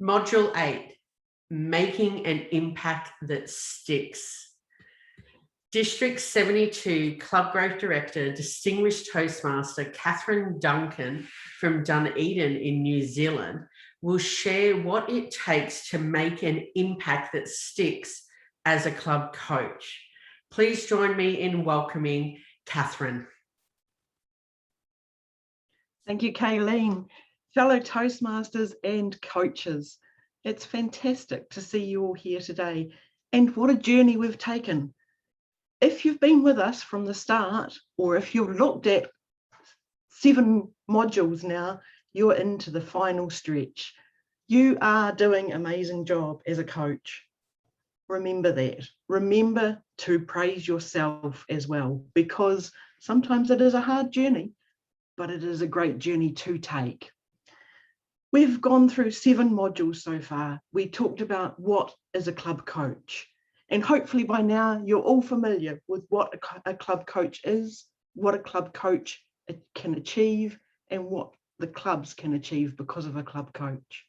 Module 8, Making an Impact That Sticks. District 72 Club Growth Director, Distinguished Toastmaster Catherine Duncan from Dunedin in New Zealand will share what it takes to make an impact that sticks as a club coach. Please join me in welcoming Catherine. Thank you, Kayleen. Fellow Toastmasters and coaches, it's fantastic to see you all here today, and what a journey we've taken. If you've been with us from the start, or if you've looked at 7 modules now, you're into the final stretch. You are doing an amazing job as a coach. Remember that. Remember to praise yourself as well, because sometimes it is a hard journey, but it is a great journey to take. We've gone through 7 modules so far. We talked about what is a club coach. And hopefully by now you're all familiar with what a club coach is, what a club coach can achieve, and what the clubs can achieve because of a club coach.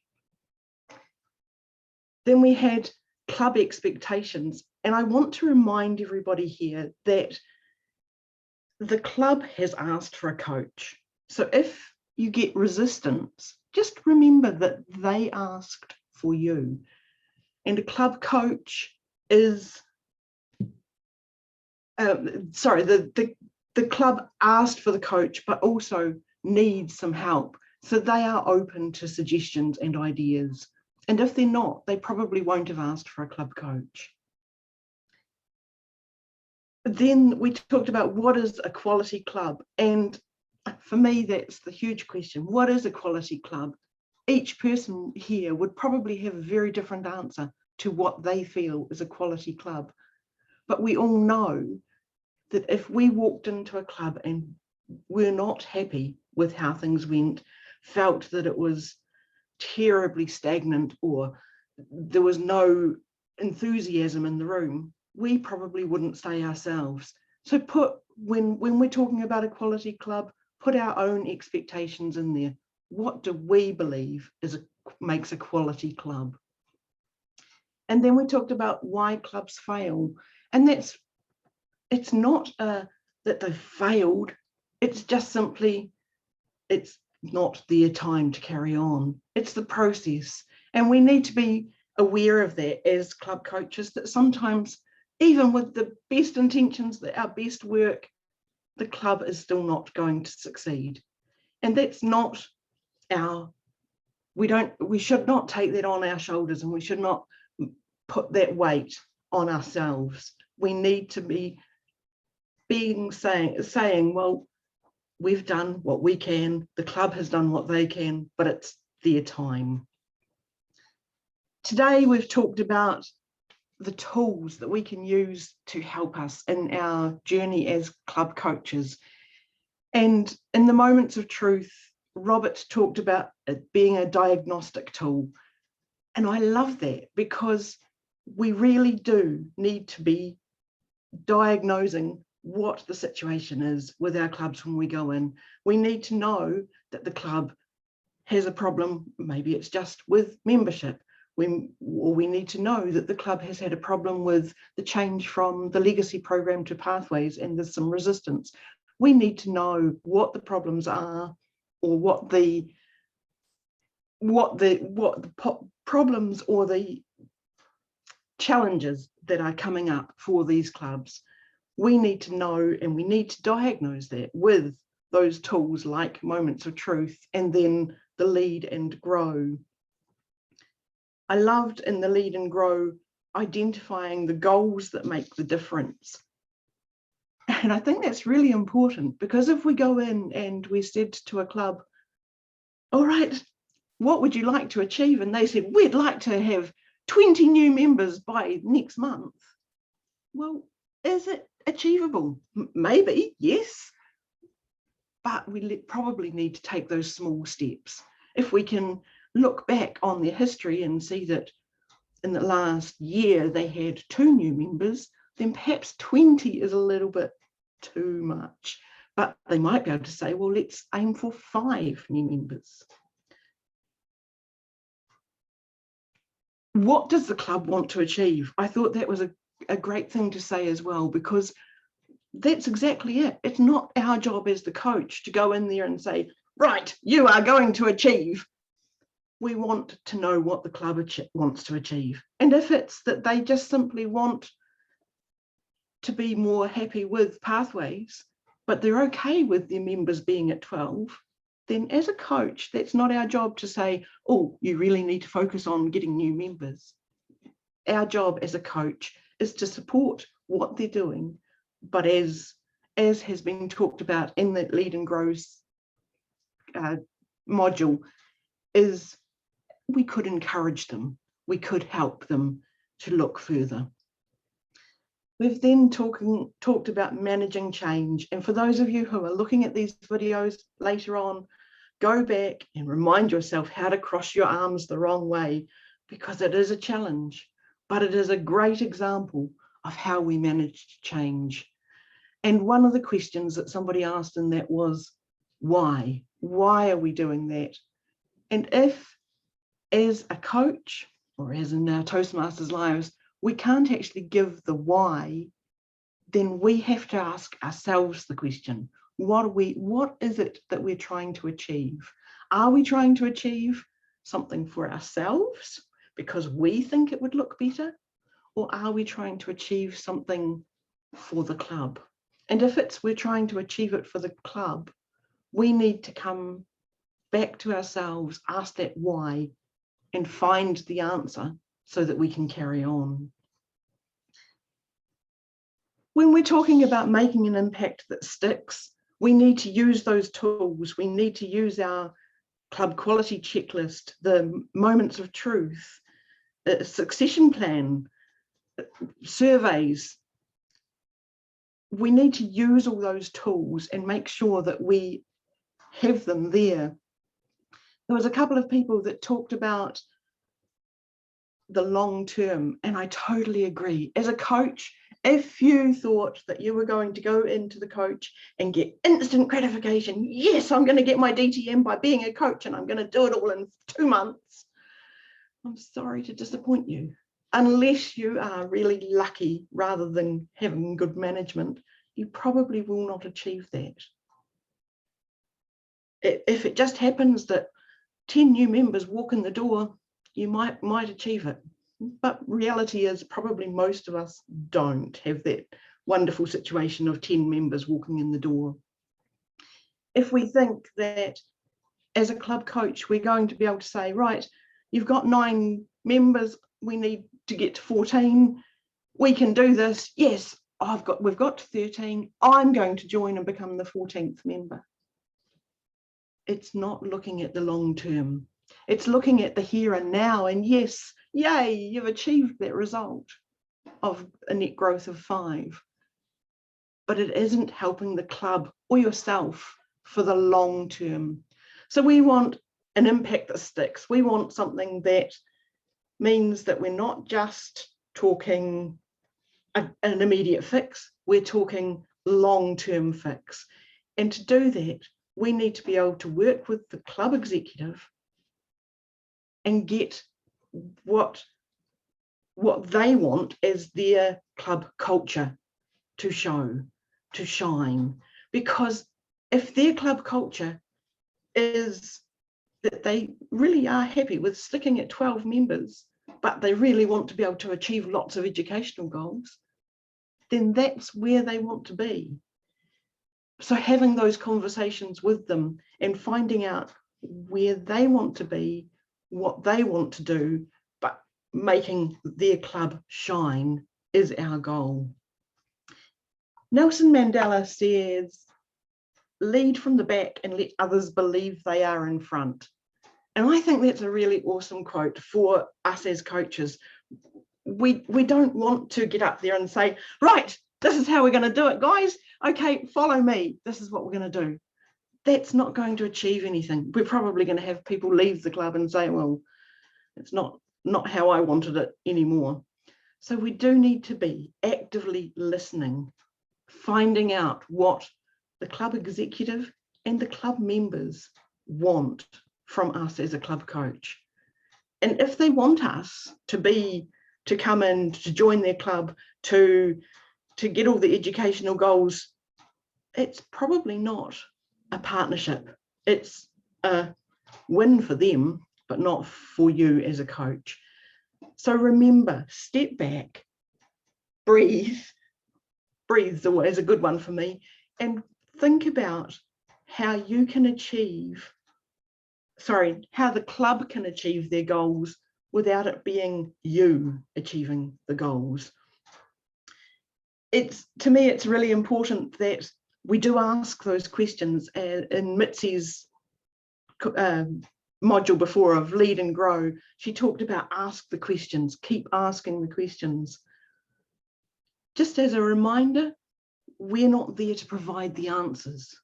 Then we had club expectations. And I want to remind everybody here that the club has asked for a coach. So if you get resistance, just remember that they asked for you. And a club coach is, the club asked for the coach, but also needs some help. So they are open to suggestions and ideas. And if they're not, they probably won't have asked for a club coach. Then we talked about what is a quality club. And for me, that's the huge question. What is a quality club? Each person here would probably have a very different answer to what they feel is a quality club. But we all know that if we walked into a club and we're not happy with how things went, felt that it was terribly stagnant or there was no enthusiasm in the room, we probably wouldn't stay ourselves. So when we're talking about a quality club, put our own expectations in there. What do we believe makes a quality club? And then we talked about why clubs fail. And it's not that they've failed, it's just simply, it's not their time to carry on. It's the process. And we need to be aware of that as club coaches, that sometimes, even with the best intentions, our best work, the club is still not going to succeed. And that's not we should not take that on our shoulders, and we should not put that weight on ourselves. We need to be saying, well, we've done what we can, the club has done what they can, but it's their time. Today we've talked about the tools that we can use to help us in our journey as club coaches. And in the moments of truth, Robert talked about it being a diagnostic tool. And I love that, because we really do need to be diagnosing what the situation is with our clubs when we go in. We need to know that the club has a problem. Maybe it's just with membership. Or we need to know that the club has had a problem with the change from the legacy program to pathways, and there's some resistance. We need to know what the problems are, or what the problems or the challenges that are coming up for these clubs. We need to know, and we need to diagnose that with those tools like moments of truth, and then the lead and grow. I loved in the lead and grow identifying the goals that make the difference. And I think that's really important, because if we go in and we said to a club, all right, what would you like to achieve? And they said, we'd like to have 20 new members by next month. Well, is it achievable? Maybe, yes. But we probably need to take those small steps. If we can look back on their history and see that in the last year they had 2 new members, then perhaps 20 is a little bit too much. But they might be able to say, well, let's aim for 5 new members. what does the club want to achieve? I thought that was a great thing to say as well, because that's exactly it. It's not our job as the coach to go in there and say, right, you are going to achieve. We want to know what the club wants to achieve. And if it's that they just simply want to be more happy with pathways, but they're okay with their members being at 12, then as a coach, that's not our job to say, oh, you really need to focus on getting new members. Our job as a coach is to support what they're doing, but as has been talked about in the Lead and Grow module, is we could encourage them, we could help them to look further. We've then talked about managing change. And for those of you who are looking at these videos later on, go back and remind yourself how to cross your arms the wrong way, because it is a challenge, but it is a great example of how we manage change. And one of the questions that somebody asked in that was, why? Why are we doing that? And if, as a coach, or as in our Toastmasters lives, we can't actually give the why, then we have to ask ourselves the question, what is it that we're trying to achieve? Are we trying to achieve something for ourselves because we think it would look better? Or are we trying to achieve something for the club? And if we're trying to achieve it for the club, we need to come back to ourselves, ask that why, and find the answer so that we can carry on. When we're talking about making an impact that sticks, we need to use those tools. We need to use our club quality checklist, the moments of truth, a succession plan, surveys. We need to use all those tools and make sure that we have them there. There was a couple of people that talked about the long term, and I totally agree. As a coach, if you thought that you were going to go into the coach and get instant gratification, yes, I'm going to get my DTM by being a coach and I'm going to do it all in 2 months, I'm sorry to disappoint you. Unless you are really lucky rather than having good management, you probably will not achieve that. If it just happens that 10 new members walk in the door, you might achieve it. But reality is probably most of us don't have that wonderful situation of 10 members walking in the door. If we think that as a club coach, we're going to be able to say, right, you've got 9 members, we need to get to 14, we can do this, yes, we've got to 13, I'm going to join and become the 14th member. It's not looking at the long term. It's looking at the here and now, and yes, yay, you've achieved that result of a net growth of 5. But it isn't helping the club or yourself for the long term. So we want an impact that sticks. We want something that means that we're not just talking an immediate fix, we're talking long-term fix. And to do that, we need to be able to work with the club executive and get what they want as their club culture to show, to shine. Because if their club culture is that they really are happy with sticking at 12 members, but they really want to be able to achieve lots of educational goals, then that's where they want to be. So having those conversations with them and finding out where they want to be, what they want to do, but making their club shine is our goal. Nelson Mandela says, lead from the back and let others believe they are in front. And I think that's a really awesome quote for us as coaches. We don't want to get up there and say, right, this is how we're going to do it, guys. Okay, follow me. This is what we're going to do. That's not going to achieve anything. We're probably going to have people leave the club and say, well, it's not how I wanted it anymore. So we do need to be actively listening, finding out what the club executive and the club members want from us as a club coach. And if they want us to come in, to join their club, to get all the educational goals, it's probably not a partnership. It's a win for them, but not for you as a coach. So remember, step back, breathe. Breathe's always a good one for me, and think about how you can achieve, how the club can achieve their goals without it being you achieving the goals. To me, it's really important that we do ask those questions. In Mitzi's module before of Lead and Grow, she talked about ask the questions, keep asking the questions. Just as a reminder, we're not there to provide the answers.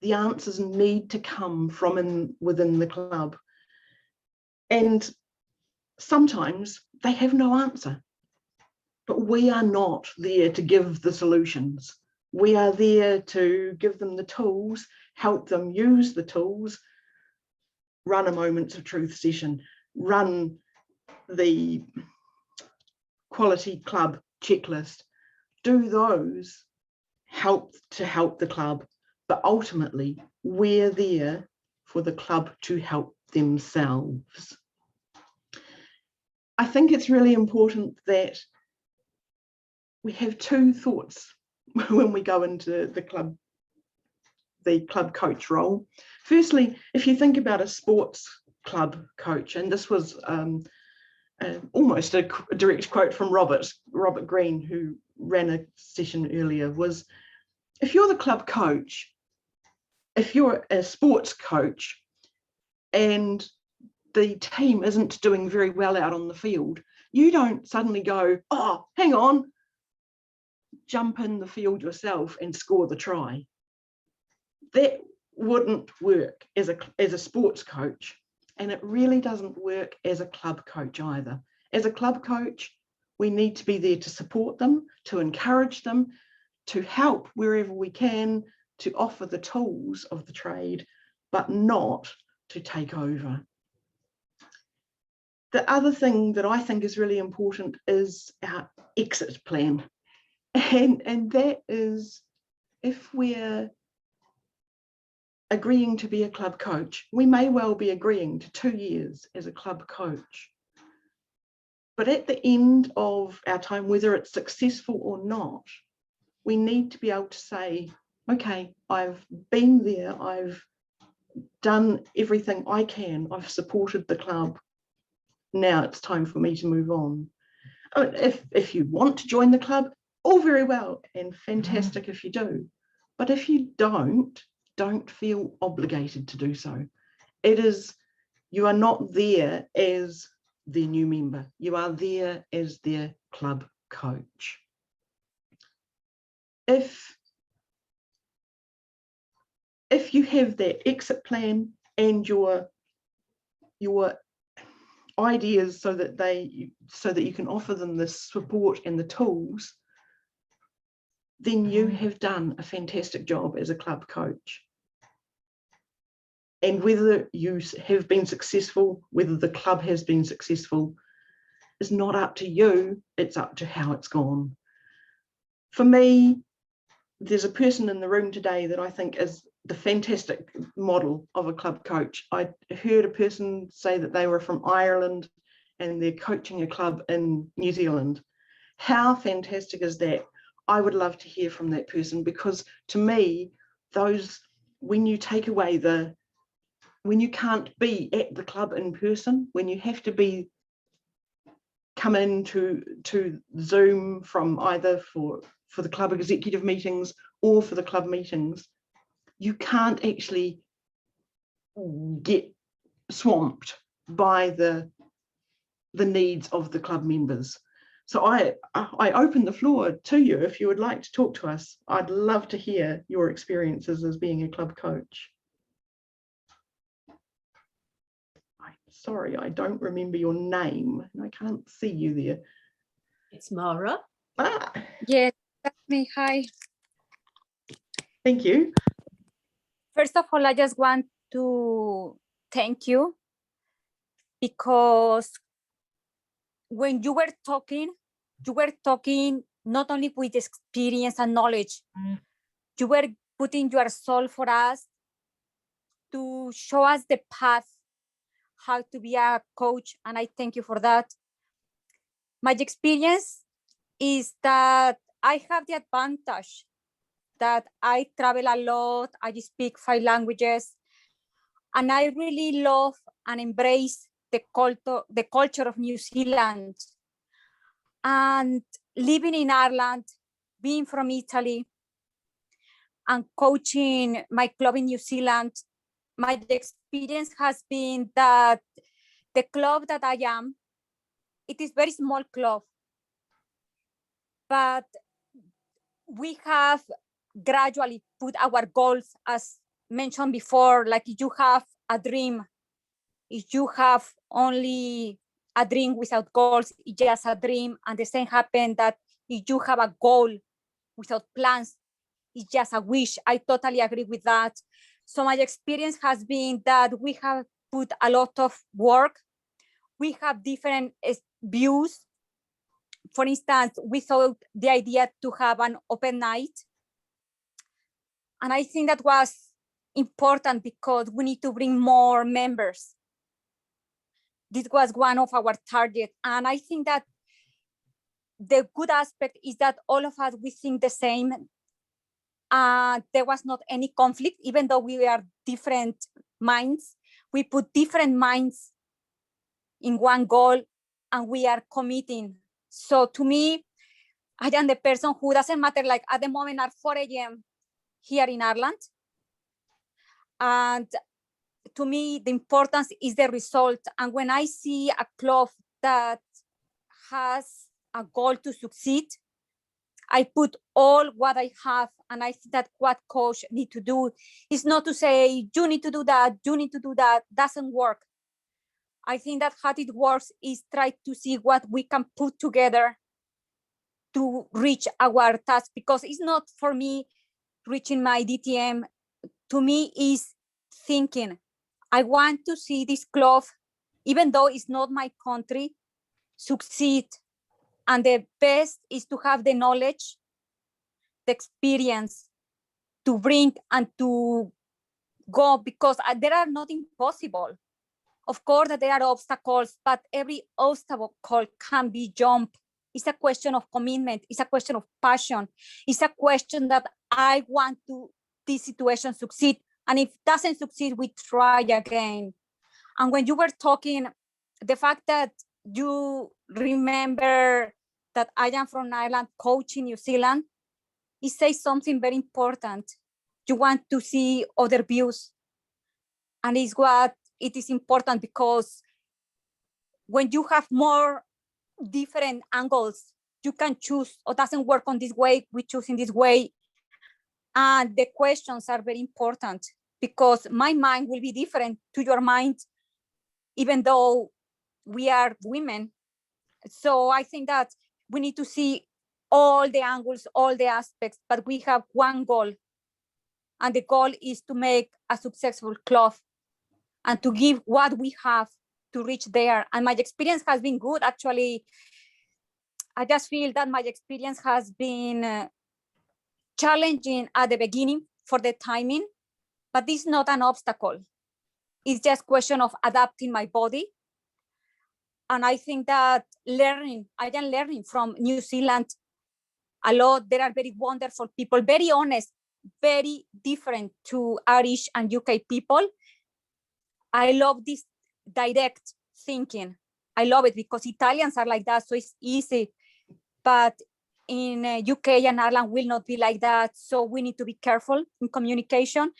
The answers need to come from within the club. And sometimes they have no answer, but we are not there to give the solutions. We are there to give them the tools, help them use the tools, run a Moments of Truth session, run the quality club checklist, do those, help the club, but ultimately we're there for the club to help themselves. I think it's really important that we have two thoughts when we go into the club coach role. Firstly, if you think about a sports club coach, and this was almost a direct quote from Robert Green, who ran a session earlier, was if you're the club coach, if you're a sports coach and the team isn't doing very well out on the field, you don't suddenly go, oh, hang on, jump in the field yourself and score the try. That wouldn't work as a sports coach, and it really doesn't work as a club coach either. As a club coach, we need to be there to support them, to encourage them, to help wherever we can, to offer the tools of the trade, but not to take over. The other thing that I think is really important is our exit plan. And that is, if we're agreeing to be a club coach, we may well be agreeing to 2 years as a club coach. But at the end of our time, whether it's successful or not, we need to be able to say, okay, I've been there, I've done everything I can, I've supported the club. Now it's time for me to move on. If you want to join the club, all very well and fantastic if you do. But if you don't feel obligated to do so. You are not there as their new member. You are there as their club coach. If you have that exit plan and your ideas so that you can offer them the support and the tools, then you have done a fantastic job as a club coach. And whether you have been successful, whether the club has been successful, is not up to you, it's up to how it's gone. For me, there's a person in the room today that I think is the fantastic model of a club coach. I heard a person say that they were from Ireland and they're coaching a club in New Zealand. How fantastic is that? I would love to hear from that person, because to me, when you take away when you can't be at the club in person, when you have to come in to Zoom from either for the club executive meetings or for the club meetings, you can't actually get swamped by the needs of the club members. So I open the floor to you if you would like to talk to us. I'd love to hear your experiences as being a club coach. Sorry, I don't remember your name and I can't see you there. It's Mara. Ah. Yes, that's me. Hi. Thank you. First of all, I just want to thank you because when you were talking not only with experience and knowledge, you were putting your soul for us to show us the path, how to be a coach. And I thank you for that. My experience is that I have the advantage that I travel a lot, I speak 5 languages, and I really love and embrace the culture of New Zealand. And living in Ireland, being from Italy, and coaching my club in New Zealand, my experience has been that the club that I am, it is very small club, but we have gradually put our goals, as mentioned before, like if you have a dream, if you have only a dream without goals, it's just a dream. And the same happened that if you have a goal without plans, it's just a wish. I totally agree with that. So my experience has been that we have put a lot of work. We have different views. For instance, we thought the idea to have an open night. And I think that was important because we need to bring more members. This was one of our targets. And I think that the good aspect is that all of us, we think the same. There was not any conflict, even though we are different minds. We put different minds in one goal and we are committing. So to me, I am the person who doesn't matter, like at the moment at 4 a.m. here in Ireland. And to me, the importance is the result. And when I see a club that has a goal to succeed, I put all what I have, and I think that what coach need to do is not to say, you need to do that, you need to do that, doesn't work. I think that how it works is try to see what we can put together to reach our task, because it's not for me reaching my DTM. To me is thinking, I want to see this club, even though it's not my country, succeed. And the best is to have the knowledge, the experience to bring and to go, because there are not impossible. Of course that there are obstacles, but every obstacle can be jumped. It's a question of commitment. It's a question of passion. It's a question that I want to this situation succeed. And if it doesn't succeed, we try again. And when you were talking, the fact that you remember that I am from Ireland, coaching New Zealand, it says something very important. You want to see other views. And it's what it is important, because when you have more different angles, you can choose, or doesn't work on this way, we choose in this way. And the questions are very important, because my mind will be different to your mind, even though we are women. So I think that we need to see all the angles, all the aspects, but we have one goal. And the goal is to make a successful club and to give what we have to reach there. And my experience has been good. Actually, I just feel that my experience has been challenging at the beginning for the timing, but this is not an obstacle. It's just a question of adapting my body. And I think that I am learning from New Zealand a lot. There are very wonderful people, very honest, very different to Irish and UK people. I love this direct thinking. I love it because Italians are like that, so it's easy. But in UK and Ireland will not be like that. So we need to be careful in communication.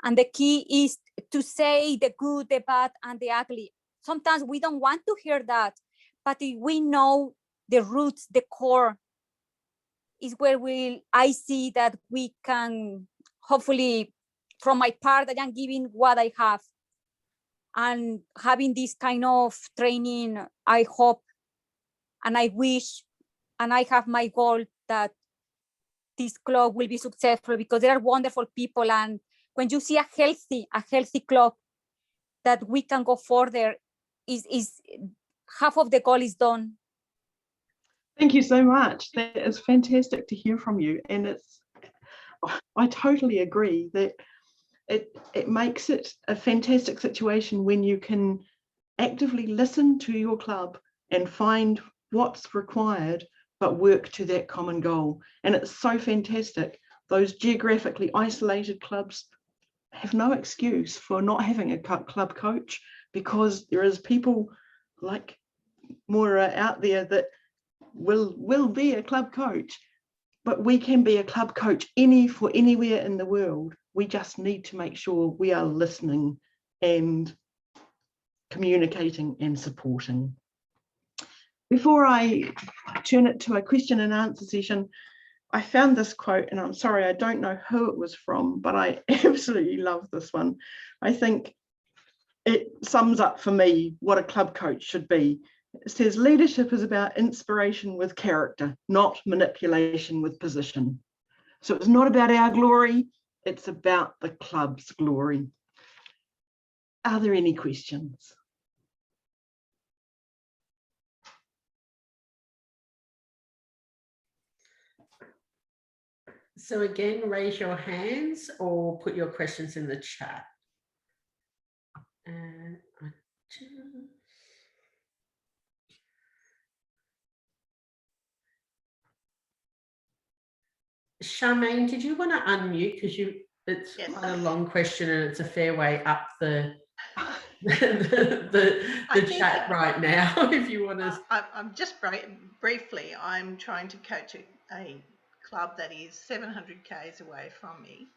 And the key is to say the good, the bad, and the ugly. Sometimes we don't want to hear that, but if we know the roots, the core, is where I see that we can, hopefully, from my part, I am giving what I have. And having this kind of training, I hope, and I wish, and I have my goal that this club will be successful, because there are wonderful people. And when you see a healthy club, that we can go further is half of the goal is done. Thank you so much. That is fantastic to hear from you. And I totally agree that it makes it a fantastic situation when you can actively listen to your club and find what's required, but work to that common goal. And it's so fantastic. Those geographically isolated clubs have no excuse for not having a club coach, because there is people like Moira out there that will be a club coach, but we can be a club coach for anywhere in the world. We just need to make sure we are listening and communicating and supporting. Before I turn it to a question and answer session, I found this quote, and I'm sorry, I don't know who it was from, but I absolutely love this one. I think it sums up for me what a club coach should be. It says, leadership is about inspiration with character, not manipulation with position. So it's not about our glory, it's about the club's glory. Are there any questions? So again, raise your hands or put your questions in the chat. And Charmaine, did you want to unmute, because it's Yes. quite a long question and it's a fair way up the chat right now. If you want to, I'm just briefly. I'm trying to coach a club that is 700 k's away from me,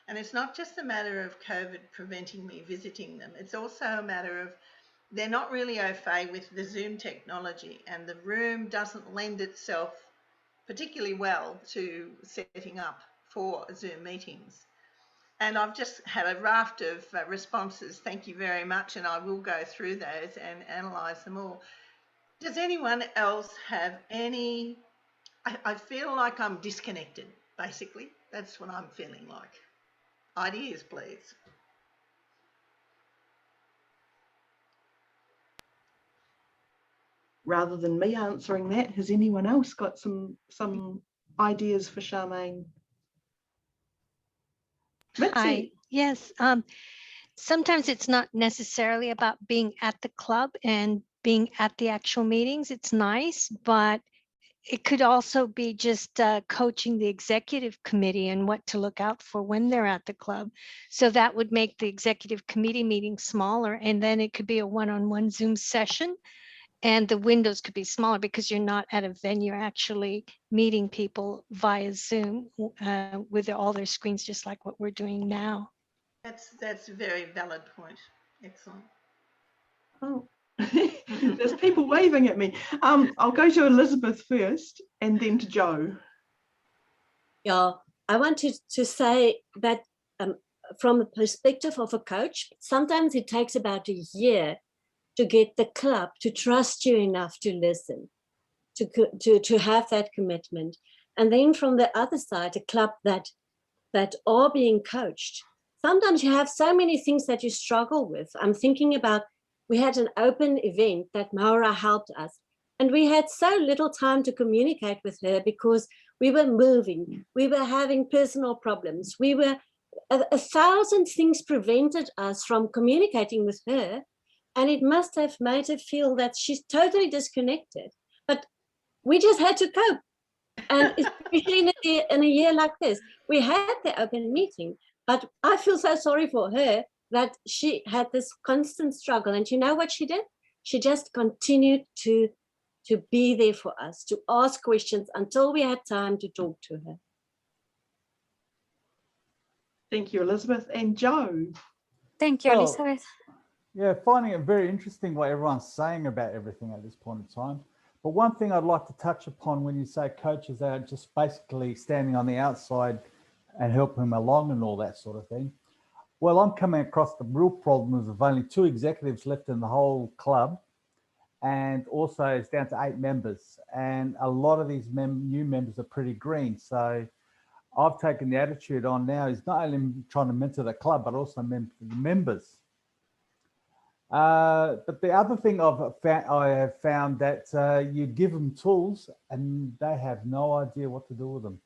and it's not just a matter of COVID preventing me visiting them. It's also a matter of they're not really au fait with the Zoom technology, and the room doesn't lend itself particularly well to setting up for Zoom meetings. And I've just had a raft of responses. Thank you very much. And I will go through those and analyse them all. Does anyone else have any? I feel like I'm disconnected, basically. That's what I'm feeling like. Ideas, please. Rather than me answering that, has anyone else got some ideas for Charmaine? Mitzi. Hi. Yes. Sometimes it's not necessarily about being at the club and being at the actual meetings. It's nice, but it could also be just coaching the executive committee and what to look out for when they're at the club. So that would make the executive committee meeting smaller, and then it could be a one-on-one Zoom session, and the windows could be smaller because you're not at a venue actually meeting people via Zoom with all their screens, just like what we're doing now. That's a very valid point. Excellent. Oh, there's people waving at me. I'll go to Elizabeth first and then to Jo. Yeah, I wanted to say that from the perspective of a coach, sometimes it takes about a year to get the club to trust you enough to listen, to have that commitment. And then from the other side, a club that are being coached, sometimes you have so many things that you struggle with. I'm thinking about, we had an open event that Maura helped us, and we had so little time to communicate with her because we were moving, we were having personal problems, we were, 1,000 things prevented us from communicating with her, and it must have made her feel that she's totally disconnected. But we just had to cope. And especially in a year like this, we had the open meeting, but I feel so sorry for her that she had this constant struggle. And you know what she did? She just continued to be there for us, to ask questions until we had time to talk to her. Thank you, Elizabeth. And Jo. Thank you, Elizabeth. Yeah, finding it very interesting what everyone's saying about everything at this point in time. But one thing I'd like to touch upon when you say coaches are just basically standing on the outside and helping them along and all that sort of thing. Well, I'm coming across the real problem of only 2 executives left in the whole club, and also it's down to 8 members. And a lot of these new members are pretty green. So I've taken the attitude on now is not only trying to mentor the club, but also mentor the members. But the other thing I have found that you give them tools and they have no idea what to do with them.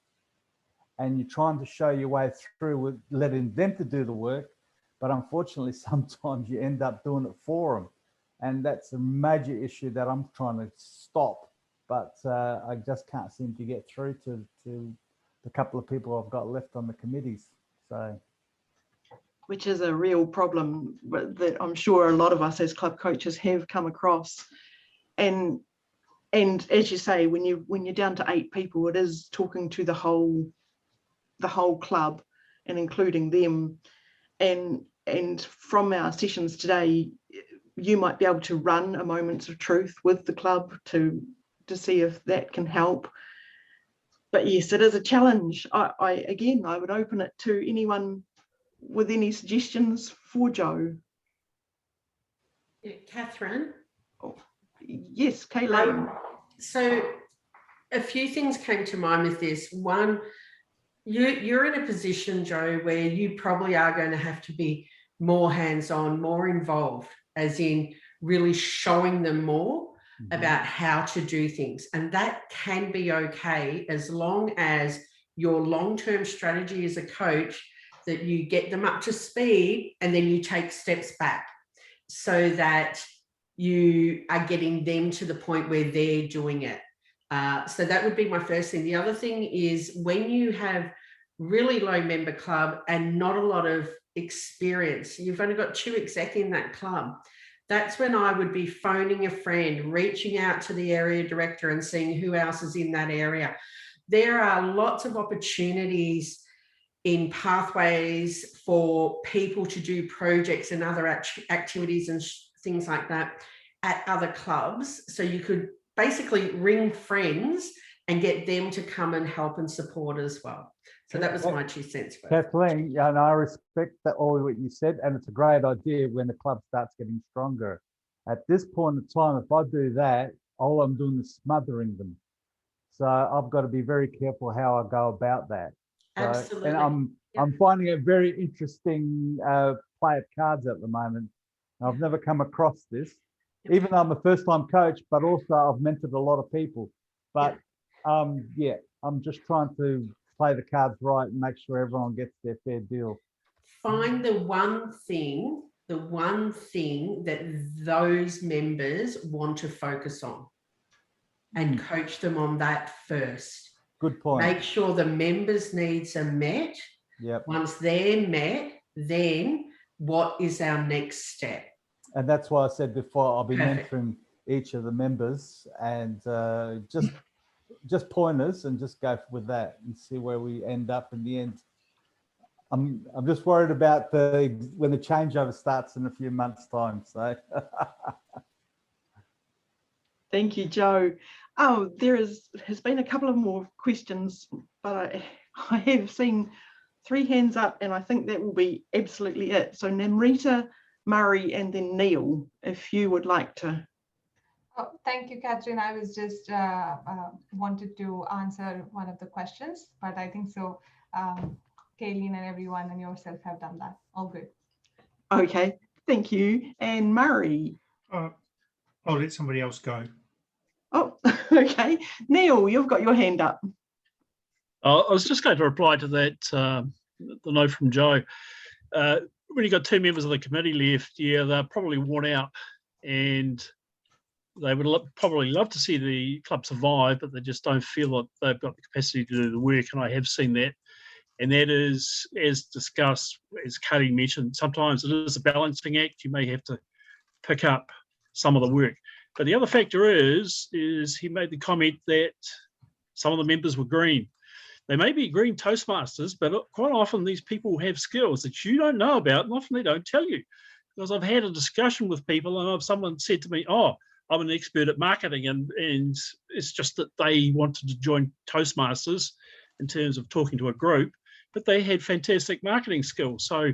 And you're trying to show your way through with letting them to do the work. But unfortunately, sometimes you end up doing it for them. And that's a major issue that I'm trying to stop. But I just can't seem to get through to the couple of people I've got left on the committees. So, which is a real problem that I'm sure a lot of us as club coaches have come across. And as you say, when you're down to 8 people, it is talking to the whole club and including them. And from our sessions today, you might be able to run a moments of truth with the club to see if that can help. But yes, it is a challenge. I would open it to anyone with any suggestions for Joe. Yeah, Catherine. Oh, yes, Kayleen. So a few things came to mind with this. One, you're in a position, Joe, where you probably are going to have to be more hands-on, more involved, as in really showing them more about how to do things. And that can be okay as long as your long-term strategy as a coach, that you get them up to speed and then you take steps back so that you are getting them to the point where they're doing it. So that would be my first thing. The other thing is when you have really low member club and not a lot of experience, you've only got 2 exec in that club, that's when I would be phoning a friend, reaching out to the area director and seeing who else is in that area. There are lots of opportunities in pathways for people to do projects and other activities and things like that at other clubs. So you could basically ring friends and get them to come and help and support as well. So that was my 2 cents. Kathleen, yeah, and I respect that all what you said, and it's a great idea when the club starts getting stronger. At this point in time, if I do that, all I'm doing is smothering them. So I've got to be very careful how I go about that. So, Absolutely. and I'm finding it very interesting play of cards at the moment. I've never come across this, even though I'm a first-time coach, but also I've mentored a lot of people. But yeah, I'm just trying to play the cards right and make sure everyone gets their fair deal. Find the one thing that those members want to focus on and coach them on that first. Good point. Make sure the members' needs are met. Yep. Once they're met, then what is our next step? And that's why I said before, I'll be Perfect. mentoring each of the members and just pointers and just go with that and see where we end up in the end. I'm just worried about when the changeover starts in a few months' time. So Thank you, Joe. Oh, there has been a couple of more questions, but I have seen 3 hands up, and I think that will be absolutely it. So Namrita, Murray, and then Neil, if you would like to. Oh, thank you, Catherine. I was just wanted to answer one of the questions, but I think so. Kayleen and everyone and yourself have done that. All good. Okay, thank you. And Murray. I'll let somebody else go. Oh, okay. Neil, you've got your hand up. I was just going to reply to that, the note from Joe. When you've got 2 members of the committee left, yeah, they're probably worn out and they would probably love to see the club survive, but they just don't feel like they've got the capacity to do the work, and I have seen that. And that is, as discussed, as Kaylee mentioned, sometimes it is a balancing act. You may have to pick up some of the work. But the other factor is he made the comment that some of the members were green. They may be green Toastmasters, but quite often these people have skills that you don't know about, and often they don't tell you. Because I've had a discussion with people, and someone said to me, "Oh, I'm an expert at marketing," and it's just that they wanted to join Toastmasters in terms of talking to a group, but they had fantastic marketing skills. So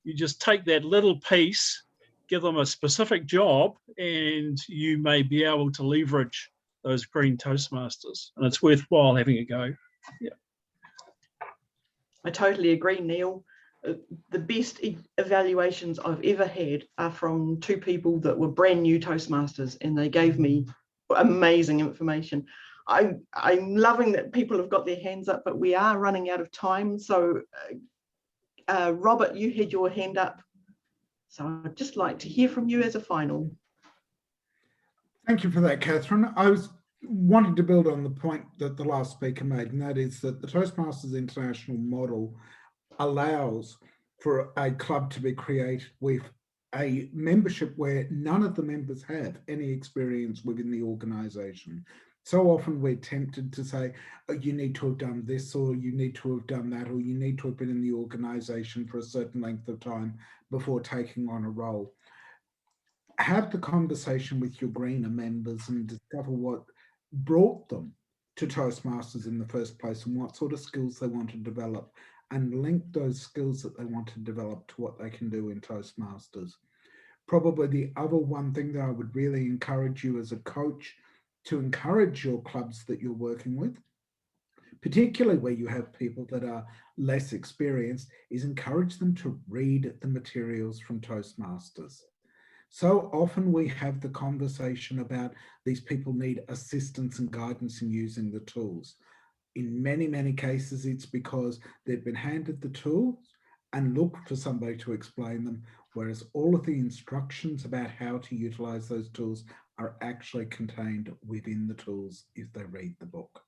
you just take that little piece, give them a specific job, and you may be able to leverage those green Toastmasters, and it's worthwhile having a go. Yeah. I totally agree, Neil. the best evaluations I've ever had are from two people that were brand new Toastmasters, and they gave me amazing information. I'm loving that people have got their hands up, but we are running out of time. So Robert, you had your hand up. So I'd just like to hear from you as a final. Thank you for that, Catherine. I was wanting to build on the point that the last speaker made, and that is that the Toastmasters International model allows for a club to be created with a membership where none of the members have any experience within the organisation. So often we're tempted to say, oh, you need to have done this, or you need to have done that, or you need to have been in the organisation for a certain length of time before taking on a role. Have the conversation with your greener members and discover what brought them to Toastmasters in the first place and what sort of skills they want to develop, and link those skills that they want to develop to what they can do in Toastmasters. Probably the other one thing that I would really encourage you as a coach to encourage your clubs that you're working with, particularly where you have people that are less experienced, is encourage them to read the materials from Toastmasters. So often we have the conversation about these people need assistance and guidance in using the tools. In many, many cases, it's because they've been handed the tools and look for somebody to explain them, whereas all of the instructions about how to utilize those tools are actually contained within the tools if they read the book.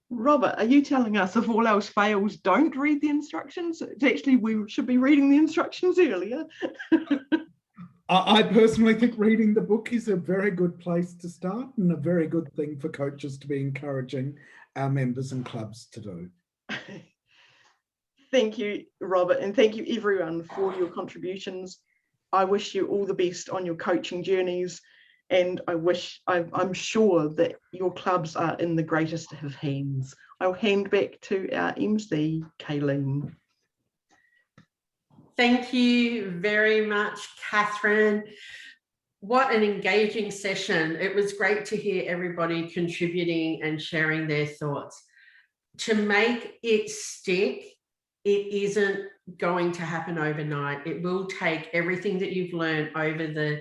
Robert, are you telling us if all else fails, don't read the instructions? It's actually, we should be reading the instructions earlier. I personally think reading the book is a very good place to start and a very good thing for coaches to be encouraging our members and clubs to do. Thank you, Robert, and thank you everyone for your contributions. I wish you all the best on your coaching journeys, and I'm sure that your clubs are in the greatest of hands. I'll hand back to our MC, Kayleen. Thank you very much, Catherine. What an engaging session. It was great to hear everybody contributing and sharing their thoughts. To make it stick, it isn't going to happen overnight. It will take everything that you've learned over the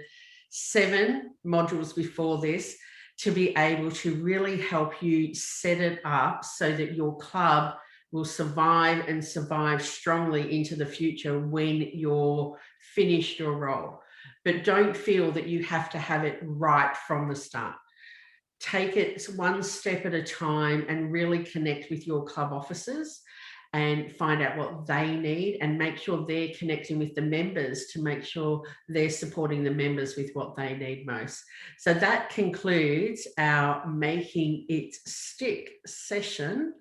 7 modules before this to be able to really help you set it up so that your club will survive and survive strongly into the future when you're finished your role. But don't feel that you have to have it right from the start. Take it one step at a time and really connect with your club officers and find out what they need, and make sure they're connecting with the members to make sure they're supporting the members with what they need most. So that concludes our Making It Stick session